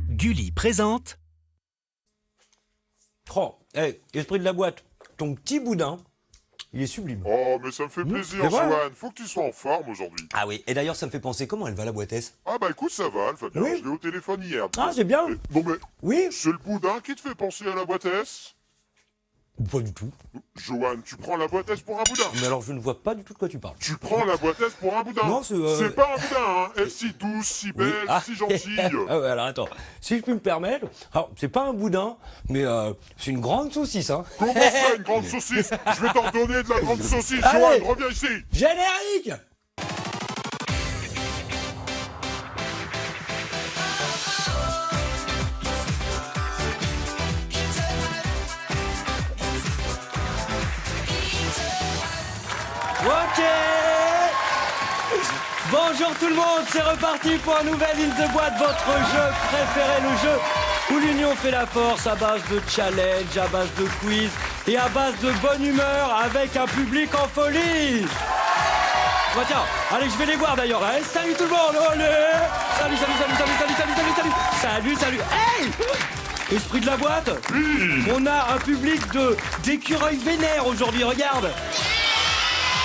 Gulli présente. Oh, hey, esprit de la boîte, ton petit boudin, il est sublime. Oh, mais ça me fait plaisir, c'est vrai, Johan. Faut que tu sois en forme aujourd'hui. Ah oui, et d'ailleurs ça me fait penser, comment elle va la boîtesse? Ah bah écoute, ça va, Fabien. Oui. Je l'ai au téléphone hier. Ah, c'est bien. Bon, mais Oui. c'est le boudin qui te fait penser à la boîtesse? Pas du tout. Johan, tu prends la boîtesse pour un boudin. Mais alors je ne vois pas du tout de quoi tu parles. Tu prends la boîtesse pour un boudin. Non, c'est, C'est pas un boudin, hein. Elle est si douce, si Oui. belle, Ah. si gentille. Ah ouais, alors attends, si je puis me permettre, alors c'est pas un boudin, mais c'est une grande saucisse, hein. Comment ça, une grande saucisse? Je vais t'en donner de la grande saucisse, Allez. Johan. Reviens ici. Générique. Ok. Bonjour tout le monde, c'est reparti pour un nouvel In the Boîte, votre jeu préféré, le jeu où l'union fait la force à base de challenge, à base de quiz et à base de bonne humeur avec un public en folie. Bah tiens, allez, je vais les voir d'ailleurs. Allez, salut tout le monde, allez. Salut, salut, salut, salut, salut, salut, salut, salut. Salut, salut. Hey, esprit de la boîte. On a un public d'écureuils vénères aujourd'hui, regarde.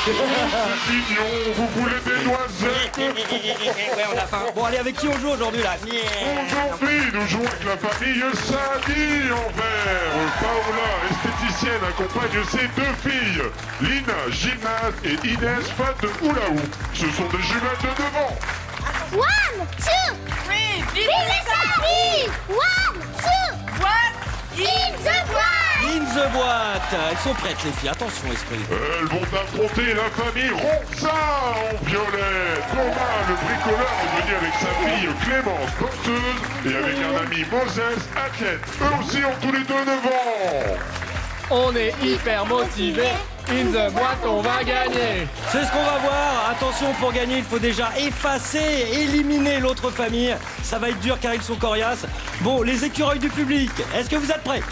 C'est mignon, vous voulez des noisettes? Ouais, on a faim. Bon, allez, avec qui on joue aujourd'hui là? Aujourd'hui, nous jouons avec la famille Sadi en vert. Paola, esthéticienne, accompagne ses deux filles, Lina, gymnaste, et Inès, fan de hula hoop. Ce sont des jumelles de 9 ans. 1, 2, 3, vive les Sadi! 1, 2, what? In the boîte! In the boîte. Elles sont prêtes les filles, attention esprit. Elles vont affronter la famille Ronza en violet. Thomas, le bricoleur, est venu avec sa fille Clémence, porteuse, et avec un ami Moses, athlète. Eux aussi ont tous les deux 9 ans. On est hyper motivés. In the boîte, on va gagner. C'est ce qu'on va voir. Attention, pour gagner, il faut déjà effacer, éliminer l'autre famille. Ça va être dur car ils sont coriaces. Bon, les écureuils du public, est-ce que vous êtes prêts?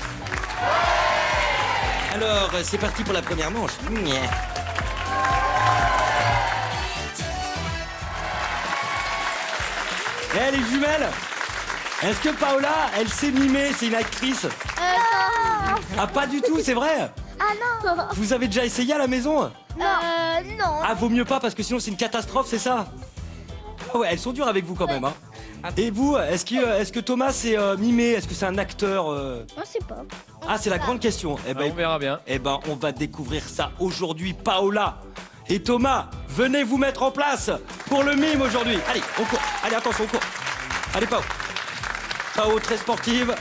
Alors, c'est parti pour la première manche. Eh, les jumelles, est-ce que Paola, elle sait mimer? C'est une actrice. Non. Ah, pas du tout, c'est vrai? Ah non. Vous avez déjà essayé à la maison? Non. Non. Ah, vaut mieux pas parce que sinon c'est une catastrophe, c'est ça? Ah ouais, elles sont dures avec vous quand même, hein. Et vous, est-ce que Thomas c'est mimé? Est-ce que c'est un acteur On sait pas. Ah, c'est la grande question. Eh On ben, verra bien. on va découvrir ça aujourd'hui. Paola et Thomas, venez vous mettre en place pour le mime aujourd'hui. Allez, on court. Allez, attention, on court. Allez, Pao. Pao, très sportive.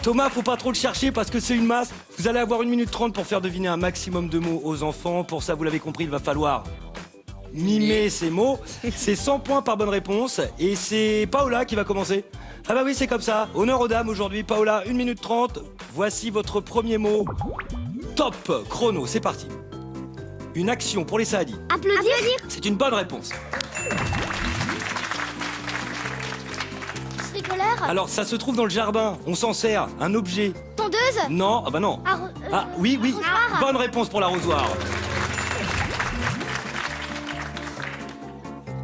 Thomas, faut pas trop le chercher parce que c'est une masse. Vous allez avoir 1 minute 30 pour faire deviner un maximum de mots aux enfants. Pour ça, vous l'avez compris, il va falloir mimer ces mots. C'est 100 points par bonne réponse. Et c'est Paola qui va commencer. Ah bah oui, c'est comme ça. Honneur aux dames aujourd'hui. Paola, 1 minute 30. Voici votre premier mot. Top chrono, c'est parti. Une action pour les Saadi. Applaudir. C'est une bonne réponse. Bricoleur. Alors, ça se trouve dans le jardin. On s'en sert. Un objet. Tondeuse. Non, ah bah non. Ah oui, oui. Arrosoir. Bonne réponse pour l'arrosoir.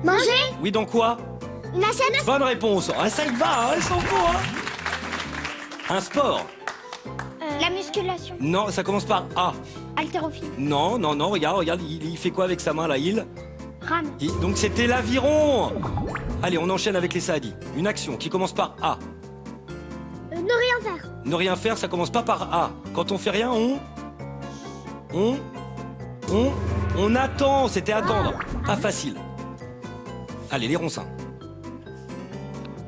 Manger. Oui, dans quoi? Une assiette. Bonne réponse. Ah, ça y va, hein, elles sont beaux, hein. Un sport. La musculation. Non, ça commence par A. Haltérophile. Non, non, non, regarde, il fait quoi avec sa main là, Rame. Donc c'était l'aviron. Allez, on enchaîne avec les Saadi. Une action qui commence par A. Ne rien faire. Ne rien faire, ça commence pas par A. Quand on fait rien, on attend, c'était attendre. Pas facile. Allez, les ronçins.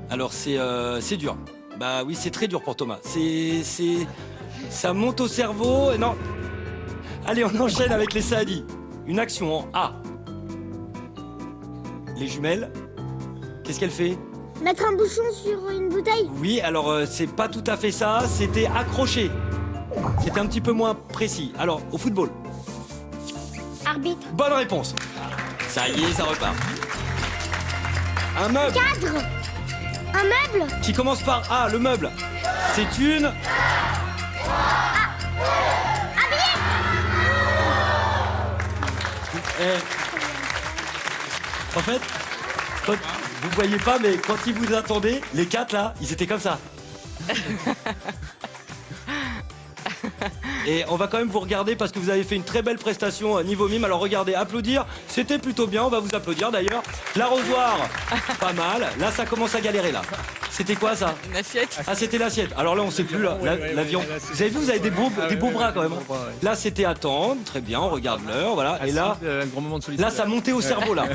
Alors c'est dur. Bah oui, c'est très dur pour Thomas. Ça monte au cerveau. Non. Allez, on enchaîne avec les Saadi. Une action en A. Les jumelles. Qu'est-ce qu'elle fait? Mettre un bouchon sur une bouteille. Oui, alors c'est pas tout à fait ça. C'était accroché. C'était un petit peu moins précis. Alors, au football. Arbitre. Bonne réponse. Ça y est, ça repart. Un meuble Cadre. Un meuble. qui commence par A, le meuble. C'est une... Eh. En fait, Vous voyez pas, mais quand ils vous attendaient, les 4 là, ils étaient comme ça. Et on va quand même vous regarder parce que vous avez fait une très belle prestation niveau mime. Alors regardez, applaudir, c'était plutôt bien, on va vous applaudir d'ailleurs. L'arrosoir, pas mal. Là, ça commence à galérer là. C'était quoi ça? Une assiette. Ah, c'était l'assiette. Alors là, on sait plus là. L'avion. Vous avez vu, vous avez des beaux bras quand même. Hein. Là, c'était attendre. Très bien, on regarde l'heure. Voilà. Et là, un grand moment de solitude. là, ça montait au cerveau là.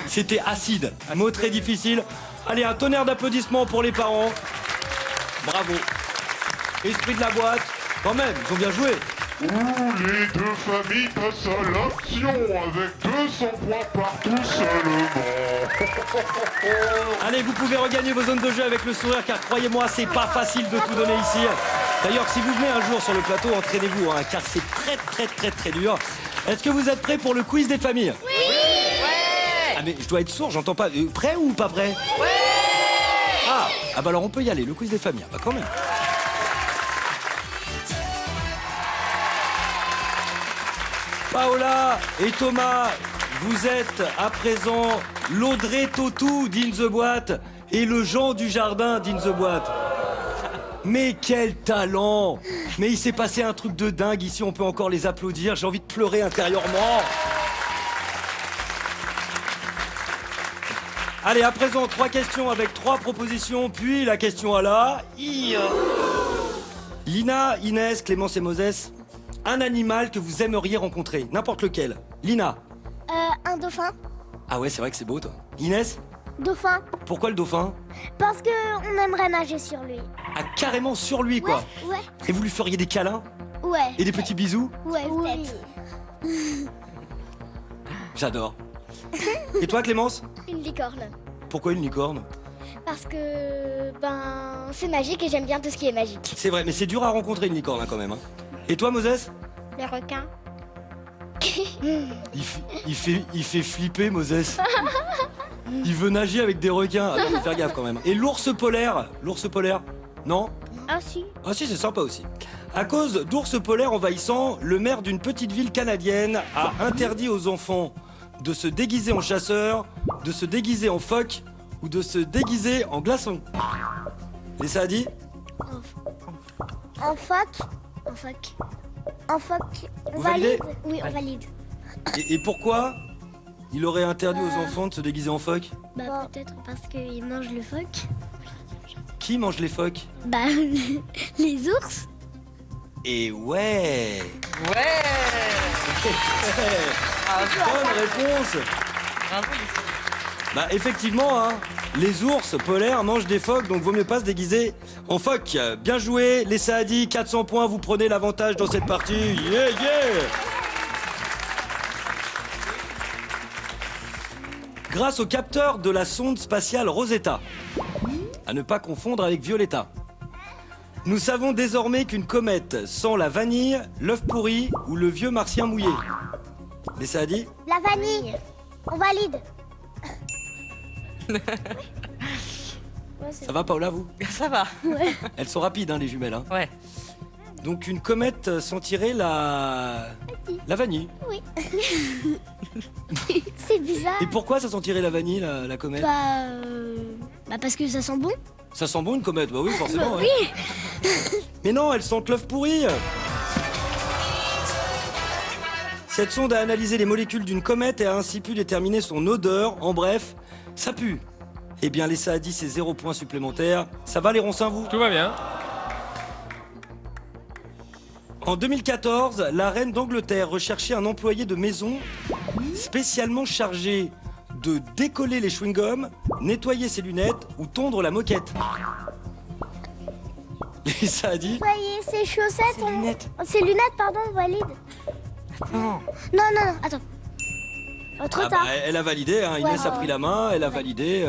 C'était acide. Mot très difficile. Allez, un tonnerre d'applaudissements pour les parents. Bravo. Esprit de la boîte. Quand même, ils ont bien joué. Où les deux familles passent à l'action avec 200 points partout seulement. Allez, vous pouvez regagner vos zones de jeu avec le sourire, car croyez-moi, c'est pas facile de tout donner ici. D'ailleurs, si vous venez un jour sur le plateau, entraînez-vous, hein, car c'est très dur. Est-ce que vous êtes prêts pour le quiz des familles? Oui. Ouais. Ah mais je dois être sourd, j'entends pas. Prêt ou pas prêt? Ouais. Ah bah alors on peut y aller, le quiz des familles. Ah bah quand même. Paola et Thomas, vous êtes à présent l'Audrey Tautou d'In The Boîte et le Jean du Jardin d'In The Boîte. Mais quel talent! Mais il s'est passé un truc de dingue ici, on peut encore les applaudir, j'ai envie de pleurer intérieurement. Allez, à présent, 3 questions avec 3 propositions, puis la question à la... Lina, Inès, Clémence et Moses, un animal que vous aimeriez rencontrer, n'importe lequel. Lina. Un dauphin. Ah ouais, c'est vrai que c'est beau, toi. Inès. Dauphin. Pourquoi le dauphin? Parce que on aimerait nager sur lui. Ah, carrément sur lui, quoi. Ouais. Et vous lui feriez des câlins? Ouais. Et des petits bisous? Ouais, peut-être. J'adore. Et toi, Clémence? Une licorne. Pourquoi une licorne? Parce que, c'est magique et j'aime bien tout ce qui est magique. C'est vrai, mais c'est dur à rencontrer une licorne, hein, quand même. Hein. Et toi, Moses? Les requins. Il fait flipper, Moses. Il veut nager avec des requins. Ah, faut faire gaffe, quand même. Et l'ours polaire? L'ours polaire? Non? Ah si. Ah si, c'est sympa aussi. À cause d'ours polaires envahissants, le maire d'une petite ville canadienne a interdit aux enfants de se déguiser en chasseur, de se déguiser en phoque ou de se déguiser en glaçon. Et ça a dit? En phoque. En phoque. On Vous validez? valide? Oui, on valide. Et pourquoi il aurait interdit aux enfants de se déguiser en phoque? Peut-être parce qu'ils mangent le phoque. Qui mange les phoques? Les ours. Et ouais. Ouais. Bonne réponse. Effectivement, hein, les ours polaires mangent des phoques, donc vaut mieux pas se déguiser en phoque. Bien joué, les Saadi, 400 points, vous prenez l'avantage dans cette partie. Yeah. Grâce au capteur de la sonde spatiale Rosetta, à ne pas confondre avec Violetta, nous savons désormais qu'une comète sent la vanille, l'œuf pourri ou le vieux martien mouillé. Les Saadi? La vanille. On valide. Ça va, Paola, vous? Ça va. Elles sont rapides, hein, les jumelles. Hein. Ouais. Donc une comète sentirait la vanille. Oui. C'est bizarre. Et pourquoi ça sentirait la vanille, la comète? Parce que ça sent bon. Ça sent bon une comète? Bah oui, forcément. Ouais. Mais non, elle sent l'œuf pourri. Cette sonde a analysé les molécules d'une comète et a ainsi pu déterminer son odeur. En bref, ça pue. Eh bien, les Saadi, c'est 0 point supplémentaire. Ça va, les roncins, vous? Tout va bien. En 2014, la reine d'Angleterre recherchait un employé de maison spécialement chargé de décoller les chewing-gums, nettoyer ses lunettes ou tondre la moquette. Et ça a dit... Voyez, ces chaussettes... Ses lunettes. Ces lunettes, pardon, on valide. Non. Non, attends. Trop tard. Elle a validé, hein. Inès a pris la main, elle a validé.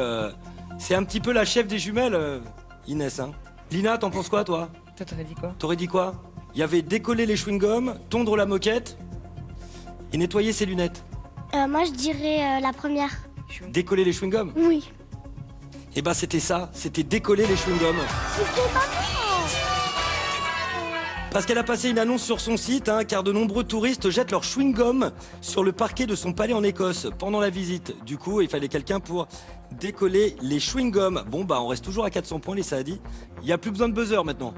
C'est un petit peu la chef des jumelles, Inès. Hein. Lina, t'en penses quoi, toi? Toi, t'aurais dit quoi? T'aurais dit quoi? Il y avait décoller les chewing-gums, tondre la moquette et nettoyer ses lunettes. Moi, je dirais la première. Décoller les chewing-gums? Oui. Eh ben, c'était ça. C'était décoller les chewing-gums. C'est pas bon. Parce qu'elle a passé une annonce sur son site, hein, car de nombreux touristes jettent leur chewing-gum sur le parquet de son palais en Écosse pendant la visite. Du coup, il fallait quelqu'un pour décoller les chewing-gums. Bon, bah, on reste toujours à 400 points, les Saadi. Il n'y a plus besoin de buzzer maintenant.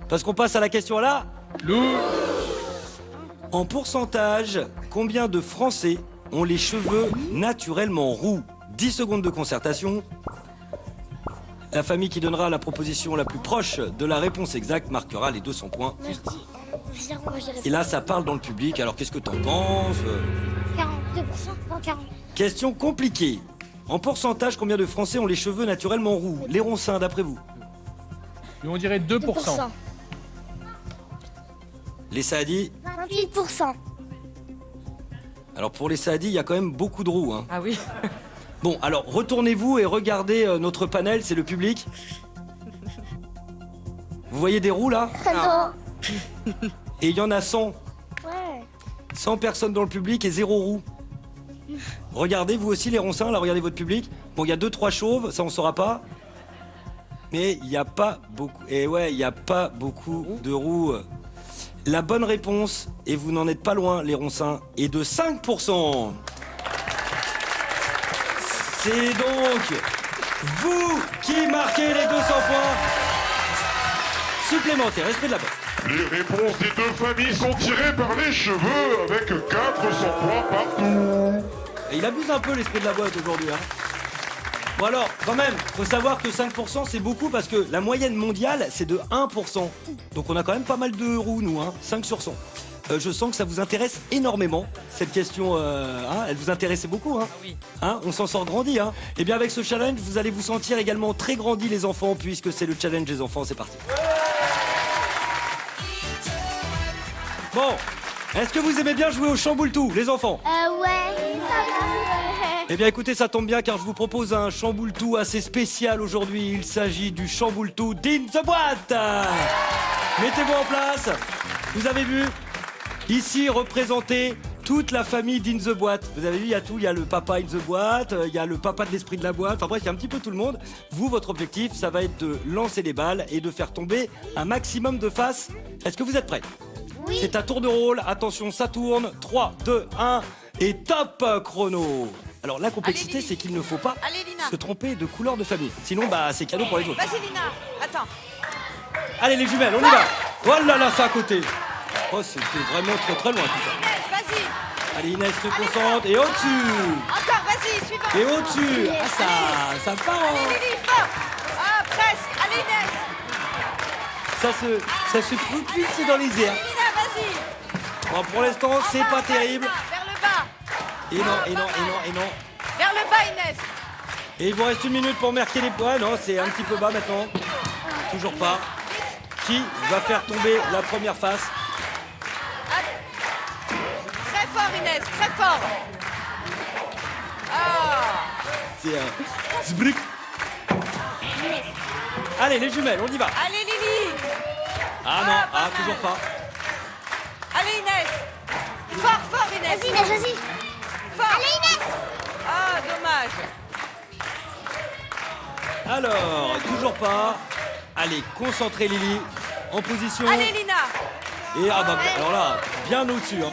Parce qu'on passe à la question là. Lou. En pourcentage, combien de Français ont les cheveux naturellement roux? 10 secondes de concertation. La famille qui donnera la proposition la plus proche de la réponse exacte marquera les 200 points. Et là, ça parle dans le public. Alors, qu'est-ce que t'en penses? 42%, 40. Question compliquée. En pourcentage, combien de Français ont les cheveux naturellement roux? Les roncins, d'après vous? On dirait 2%. Les Saadi? 28%. Alors, pour les Saadi, il y a quand même beaucoup de roux, hein. Ah oui. Bon, alors, retournez-vous et regardez notre panel, c'est le public. Vous voyez des roux, là? Non. Et il y en a 100. Ouais. 100 personnes dans le public et 0 roux. Regardez, vous aussi, les roncins, là, regardez votre public. Bon, il y a 2-3 chauves, ça, on saura pas. Mais il n'y a pas beaucoup... Et ouais, il n'y a pas beaucoup de roux. La bonne réponse, et vous n'en êtes pas loin, les roncins, est de 5%. C'est donc vous qui marquez les 200 points supplémentaires. Respect de la boîte. Les réponses des deux familles sont tirées par les cheveux avec 400 points partout. Et il abuse un peu l'esprit de la boîte aujourd'hui, hein. Bon alors, quand même, faut savoir que 5% c'est beaucoup parce que la moyenne mondiale c'est de 1%. Donc on a quand même pas mal de roux nous, hein, 5 sur 100. Je sens que ça vous intéresse énormément, cette question, hein, elle vous intéressait beaucoup, hein, Oui. hein, on s'en sort grandi, hein. Et bien avec ce challenge, vous allez vous sentir également très grandi les enfants, puisque c'est le challenge des enfants, c'est parti. Bon, est-ce que vous aimez bien jouer au chamboule-tout, les enfants? Ouais. Eh bien écoutez, ça tombe bien car je vous propose un chamboule-tout assez spécial aujourd'hui. Il s'agit du chamboule-tout d'In the Boîte. Mettez-vous en place. Vous avez vu, ici représenté toute la famille d'In the Boîte. Vous avez vu, il y a tout, il y a le papa In the Boîte, il y a le papa de l'esprit de la boîte. Enfin bref, il y a un petit peu tout le monde. Vous, votre objectif, ça va être de lancer des balles et de faire tomber un maximum de faces. Est-ce que vous êtes prêts? Oui. C'est à tour de rôle. Attention, ça tourne. 3, 2, 1 et top chrono. Alors la complexité, c'est qu'il ne faut pas se tromper de couleur de famille. Sinon, bah c'est cadeau pour les autres. Vas-y Lina, attends. Allez les jumelles, on y va. Oh là là, ça à côté. Oh, c'était vraiment très très loin tout ça. Inès, vas-y. Allez Inès, se concentre et au-dessus. Encore, vas-y, suivant. Et au-dessus. Ah ça part. Allez Lily, fort. Ah, presque. Allez Inès. Ça se propulse dans les airs. Lina, vas-y. Bon, pour l'instant, c'est Encore, pas terrible. Lina, vers le bas. Et non. Vers le bas Inès. Et il vous reste 1 minute pour marquer les points. Non, c'est un petit peu bas maintenant. Toujours pas. Qui va faire tomber la première face? Très fort Inès, très fort. Ah. C'est un zbrick. Allez, les jumelles, on y va. Allez Lily. Ah non, pas ah, mal. toujours pas. Allez Inès. Fort, fort Inès. Vas-y, Inès, vas-y. Fort. Allez, Inès. Ah, dommage. Alors, toujours pas. Allez, concentrez Lily. En position. Allez Lina. Et ah bah, alors là, bien au-dessus. Hein.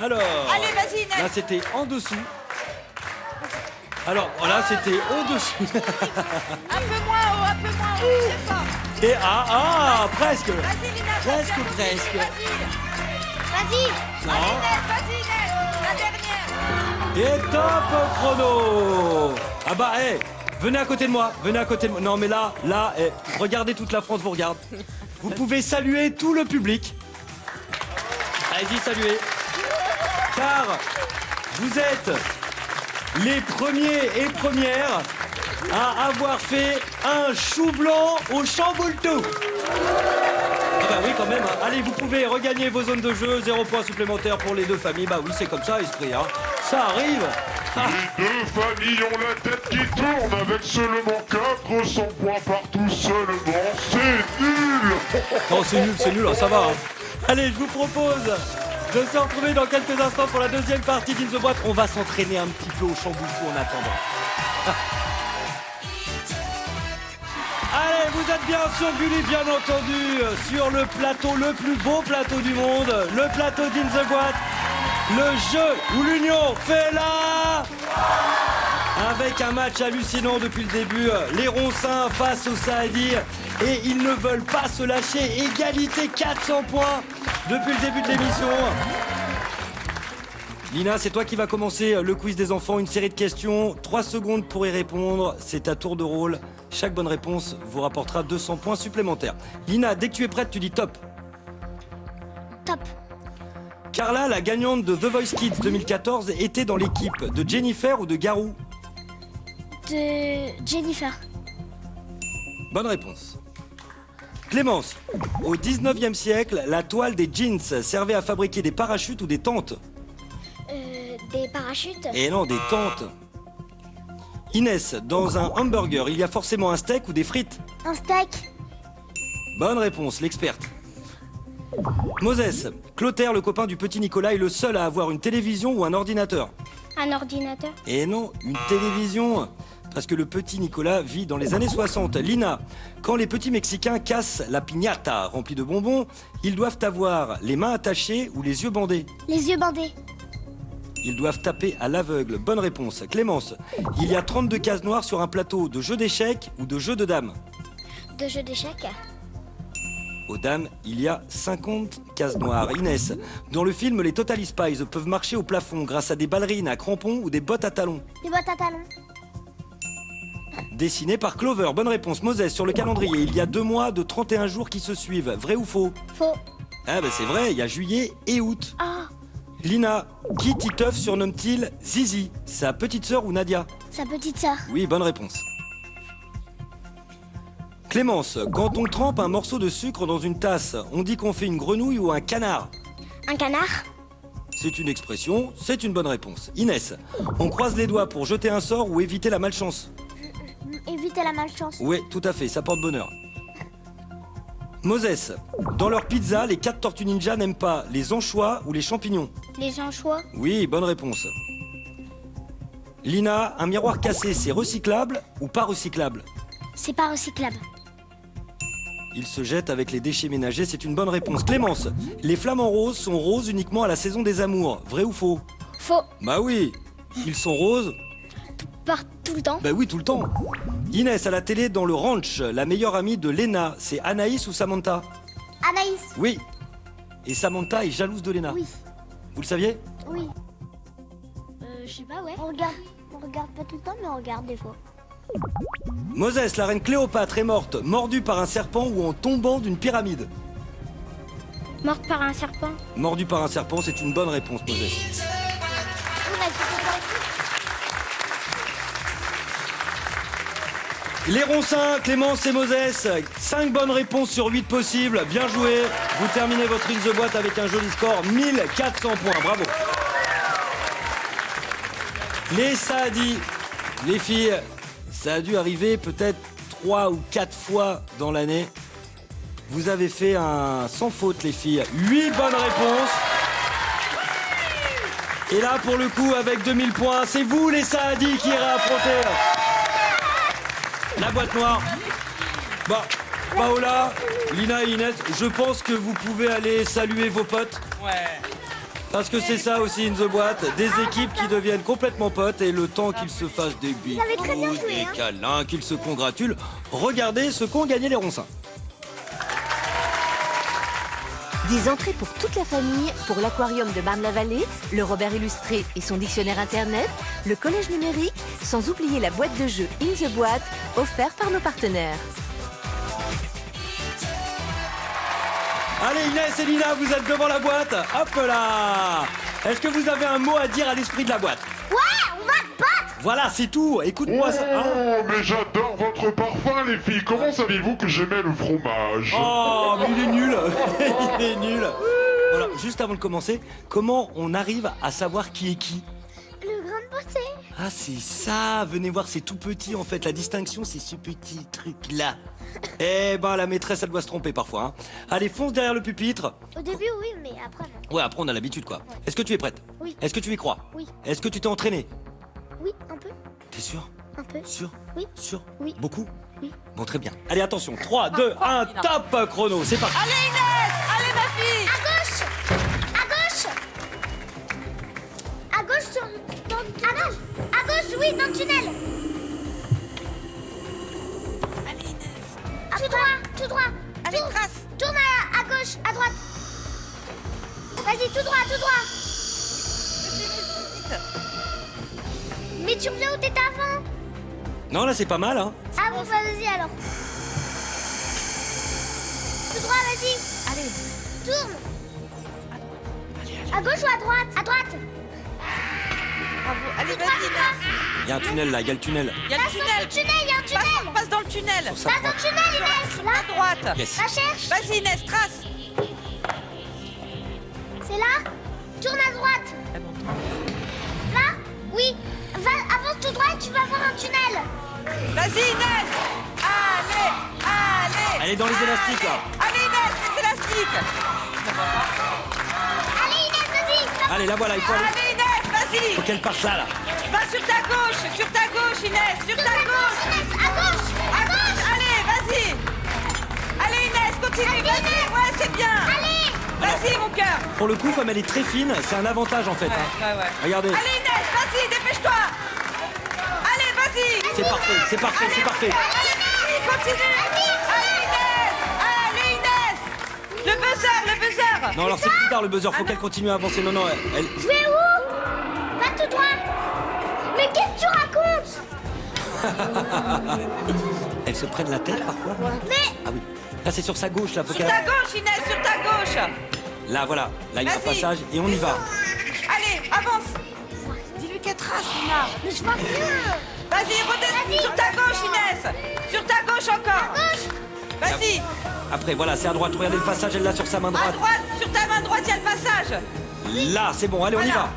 Alors. Allez, vas-y, Inès. Là, c'était en dessous. Alors, là, c'était au-dessus. Un peu moins haut, un peu moins haut. C'est fort. Et presque. Vas-y Lina. Presque, vas-y, presque. Vas-y. Vas-y. Non. Vas-y Inès. La dernière. Et top chrono. Ah bah, venez à côté de moi. Non, mais là, regardez, toute la France vous regarde. Vous pouvez saluer tout le public. Allez-y, saluez. Car vous êtes les premiers et premières à avoir fait un chou blanc au chamboule-tout. Ah bah oui, quand même. Hein. Allez, vous pouvez regagner vos zones de jeu. 0 points supplémentaires pour les deux familles. Bah oui, c'est comme ça, esprit. Hein. Ça arrive. Ah. Les deux familles ont la tête qui tourne avec seulement 400 points partout seulement. C'est nul. Non, c'est nul, hein, ça va. Hein. Allez, je vous propose de se retrouver dans quelques instants pour la deuxième partie d'In the Boîte. On va s'entraîner un petit peu au chamboule-tout en attendant. Allez, vous êtes bien sur Gulli, bien entendu, sur le plateau, le plus beau plateau du monde, le plateau d'In the Boîte, le jeu où l'union fait la... Avec un match hallucinant depuis le début, les Roncins face aux Saadi, et ils ne veulent pas se lâcher. Égalité, 400 points depuis le début de l'émission. Lina, c'est toi qui vas commencer le quiz des enfants, une série de questions, 3 secondes pour y répondre, c'est à tour de rôle. Chaque bonne réponse vous rapportera 200 points supplémentaires. Lina, dès que tu es prête, tu dis top. Top. Carla, la gagnante de The Voice Kids 2014, était dans l'équipe de Jennifer ou de Garou? De Jennifer. Bonne réponse. Clémence, au 19e siècle, la toile des jeans servait à fabriquer des parachutes ou des tentes? Des parachutes. Et non, des tentes. Inès, dans un hamburger, il y a forcément un steak ou des frites? Un steak. Bonne réponse, l'experte. Moses, Clotaire, le copain du petit Nicolas, est le seul à avoir une télévision ou un ordinateur? Un ordinateur. Et non, une télévision. Parce que le petit Nicolas vit dans les années 60. Lina, quand les petits Mexicains cassent la piñata remplie de bonbons, ils doivent avoir les mains attachées ou les yeux bandés? Les yeux bandés. Ils doivent taper à l'aveugle. Bonne réponse. Clémence, il y a 32 cases noires sur un plateau de jeu d'échecs ou de jeu de dames? De jeux d'échecs. Aux dames, il y a 50 cases noires. Inès, dans le film, les Totally Spies peuvent marcher au plafond grâce à des ballerines à crampons ou des bottes à talons? Des bottes à talons. Dessiné par Clover. Bonne réponse. Moses, sur le calendrier, il y a 2 mois de 31 jours qui se suivent. Vrai ou faux? Faux. Ah ben c'est vrai, il y a juillet et août. Ah, Lina, qui Titeuf surnomme-t-il Zizi? Sa petite sœur ou Nadia? sa petite sœur. Oui, bonne réponse. Clémence, quand on trempe un morceau de sucre dans une tasse, on dit qu'on fait une grenouille ou un canard? Un canard. C'est une expression, c'est une bonne réponse. Inès, on croise les doigts pour jeter un sort ou éviter la malchance? Éviter la malchance. Oui, tout à fait, ça porte bonheur. Moses, dans leur pizza, les 4 tortues ninja n'aiment pas les anchois ou les champignons? Les anchois. Oui, bonne réponse. Lina, un miroir cassé, c'est recyclable ou pas recyclable? C'est pas recyclable. Il se jette avec les déchets ménagers, c'est une bonne réponse. Clémence, les flamants roses sont roses uniquement à la saison des amours. Vrai ou faux? Faux. Bah oui, ils sont roses. Par tout le temps. Bah oui, tout le temps. Inès, à la télé, dans le ranch, la meilleure amie de Lena, c'est Anaïs ou Samantha? Anaïs. Oui. Et Samantha est jalouse de Lena. Oui. Vous le saviez? Oui. Je sais pas, ouais. On regarde pas tout le temps, mais on regarde des fois. Moses, la reine Cléopâtre est morte, mordue par un serpent ou en tombant d'une pyramide? Morte par un serpent. Mordue par un serpent, c'est une bonne réponse, Moses. Les Roncins, Clémence et Moses, 5 bonnes réponses sur 8 possibles. Bien joué. Vous terminez votre In the Boîte avec un joli score, 1400 points. Bravo. Les Saadi, les filles, ça a dû arriver peut-être 3 ou 4 fois dans l'année. Vous avez fait un sans faute, les filles. 8 bonnes réponses. Et là, pour le coup, avec 2000 points, c'est vous, les Saadi, qui irez affronter la boîte noire. Bah, Paola, Lina et Inès, je pense que vous pouvez aller saluer vos potes. Ouais. Parce que c'est ça aussi In the Boîte, des équipes qui deviennent complètement potes et le temps qu'ils se fassent des avez très bien bisous, joué, des hein. câlins, qu'ils se congratulent. Regardez ce qu'ont gagné les Roncins. Des entrées pour toute la famille, pour l'aquarium de Marne-la-Vallée, le Robert illustré et son dictionnaire internet, le collège numérique, sans oublier la boîte de jeux In the Boîte, offerte par nos partenaires. Allez Inès et Lina, vous êtes devant la boîte. Hop là. Est-ce que vous avez un mot à dire à l'esprit de la boîte? Ouais, on va te battre. Voilà, c'est tout. Écoute-moi ça. Hein. Oh, mais j'adore votre parfum, les filles. Comment saviez-vous que j'aimais le fromage? Oh, mais il est nul. Il est nul. Voilà, juste avant de commencer, comment on arrive à savoir qui est qui? Le grain de beauté. Ah, c'est ça. Venez voir, c'est tout petit en fait. La distinction, c'est ce petit truc-là. Eh ben, la maîtresse, elle doit se tromper parfois. Hein. Allez, fonce derrière le pupitre. Au début, oui, mais après, non. Ouais, après, on a l'habitude, quoi. Est-ce que tu es prête? Oui. Est-ce que tu y crois? Oui. Est-ce que tu t'es entraîné? Oui, un peu. T'es sûr? Un peu. Sûr? Oui. Sûr? Oui. Beaucoup? Oui. Bon, très bien. Allez, attention. 3, 2, 1, top chrono. C'est parti. Allez Inès, allez ma fille. À gauche. À gauche. À gauche sur... À gauche, oui, dans le tunnel. Allez Inès. Tout droit, tout droit. Allez, trace. Tourne à gauche, à droite. Vas-y, tout droit, tout droit. Vite. Mais tu reviens où t'étais avant. Non, là, c'est pas mal, hein. Ah bon, bah, vas-y alors. Tout droit, vas-y. Allez. Tourne. À gauche ou à droite? À droite. Bravo. Allez, vas-y Inès. Il y a un tunnel, là. Il y a le tunnel. Il y a le Passe dans tunnel. le tunnel, il y a un tunnel. Passe dans le tunnel. Sur sa Passe dans le droite. tunnel, Inès. Là. À droite. Yes. La cherche. Vas-y Inès, trace. C'est là. Tourne à droite. Là. Oui. Avance tout droit et tu vas voir un tunnel. Vas-y Inès. Allez, allez. Elle est dans les élastiques, là. Allez Inès, les élastiques. Allez, Inès, vas-y. Allez, là, voilà. Il faut aller. Allez Inès, vas-y. Faut qu'elle passe là, là. Va sur ta gauche Inès, sur ta gauche. Inès, à gauche. À gauche. Allez, vas-y. Allez Inès, continue, vas-y. Ouais, c'est bien. Allez. Vas-y mon cœur. Pour le coup, comme elle est très fine, c'est un avantage, en fait. hein. Ouais. Regardez. Allez Inès, vas-y, dépêche-toi. Allez, vas-y. C'est parfait, c'est parfait, c'est parfait. Allez, vas-y, continue. Allez Inès. Le buzzer. Non, alors c'est plus tard le buzzer. Faut qu'elle continue à avancer. Non, elle... Je vais où? Va tout droit. Mais qu'est-ce que tu racontes? Elle se prennent la tête parfois. Mais Ah oui. Là, c'est sur sa gauche, là. Faut Sur qu'elle... ta gauche Inès, sur ta gauche. Là, voilà. Là, il y a un Vas-y. passage et on y va. Allez, avance. Dis-lui qu'elle trace, Nina. mais je vois rien. Vas-y, redescends Vas-y. sur ta gauche, Inès. Sur ta gauche encore. Gauche. Vas-y. Après, voilà, c'est à droite. Regardez le passage, elle l'a sur sa main À droite. droite, sur ta main droite, il y a le passage. Là, c'est bon. Allez, on y Voilà. va.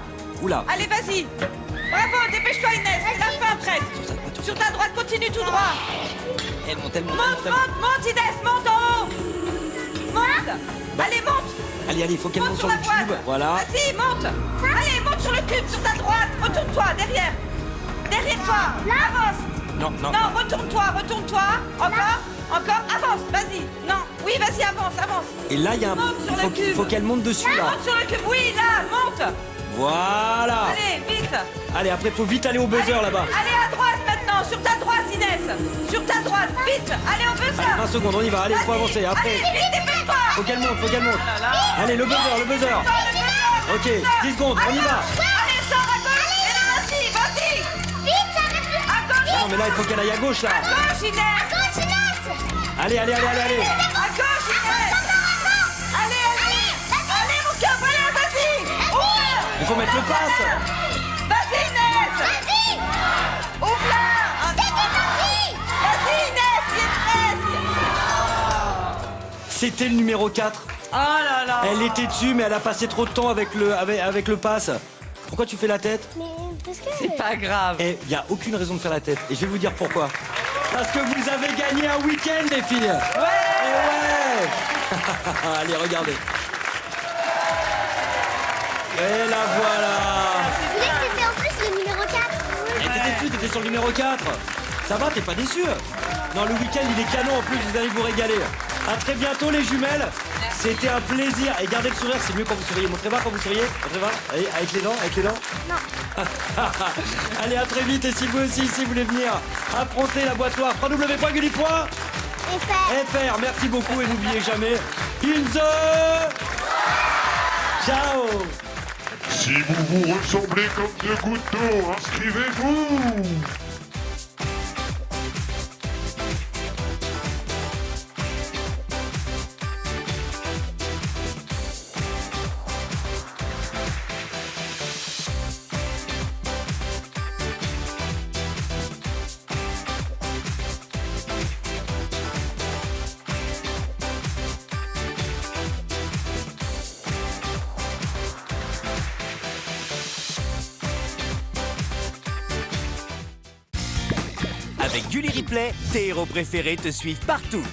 Oula. Allez, vas-y. Bravo, dépêche-toi, Inès. La fin, presque. Sur ta droite, continue tout droit. Elle monte, elle monte, Monte, Inès, monte en haut. Monte. Allez, monte. Allez, il faut qu'elle monte Monte sur sur le la cube. boîte. Voilà. Vas-y, monte. Allez, monte sur le cube, sur ta droite. Retourne-toi, derrière. Derrière toi. Avance. Non. Non, retourne-toi. Encore, avance, vas-y. Non, oui, vas-y, avance. Et là, il y a un... Monte sur le il faut cube. qu'elle monte dessus, là. Monte sur le cube, oui, là, monte. Voilà. Allez, vite. Allez, après, faut vite aller au buzzer, là-bas. Allez à droite maintenant, sur ta droite, Inès. Sur ta droite, vite. Allez au buzzer. Allez, 20 secondes, on y va. Allez, faut Vas-y. avancer. Après, Allez, vite, dépêche-toi. faut qu'elle monte. Allez, le buzzer. Ok, 10 secondes, on y va. Allez, sors à gauche. Et là, vas-y. Vite, ça reste. À gauche. Ah non, mais là, il faut qu'elle aille à gauche, là. À gauche, Inès. Gauche, Inès. Allez. À gauche, Inès. Allez, mon cœur, voilà, vas-y. Ouvre. Il faut mettre le passe. Vas-y, Inès. Vas-y. Ouvre-la. C'était parti. Vas-y, Inès, il est presque. C'était le numéro 4. Oh là là. Elle était dessus, mais elle a passé trop de temps avec le pass. Pourquoi tu fais la tête? Mais parce que... C'est pas grave. Et il n'y a aucune raison de faire la tête. Et je vais vous dire pourquoi. Parce que vous avez gagné un week-end, les filles. Ouais. Allez, regardez. Et la voilà. Vous voulez que c'était en plus le numéro 4? Et t'étais dessus, t'étais sur le numéro 4. Ça va, t'es pas déçu? Non, le week-end, il est canon en plus, vous allez vous régaler. À très bientôt, les jumelles. C'était un plaisir. Et gardez le sourire, c'est mieux quand vous souriez. Montrez voir quand vous souriez. Montrez voir. Allez, avec les dents. Non. Allez, à très vite. Et si vous aussi, si vous voulez venir affronter la boîte noire, www.gulli.fr. Merci beaucoup et n'oubliez jamais, Ciao. Si vous vous ressemblez comme deux gouttes d'eau, inscrivez-vous. Avec Gulli Replay, tes héros préférés te suivent partout.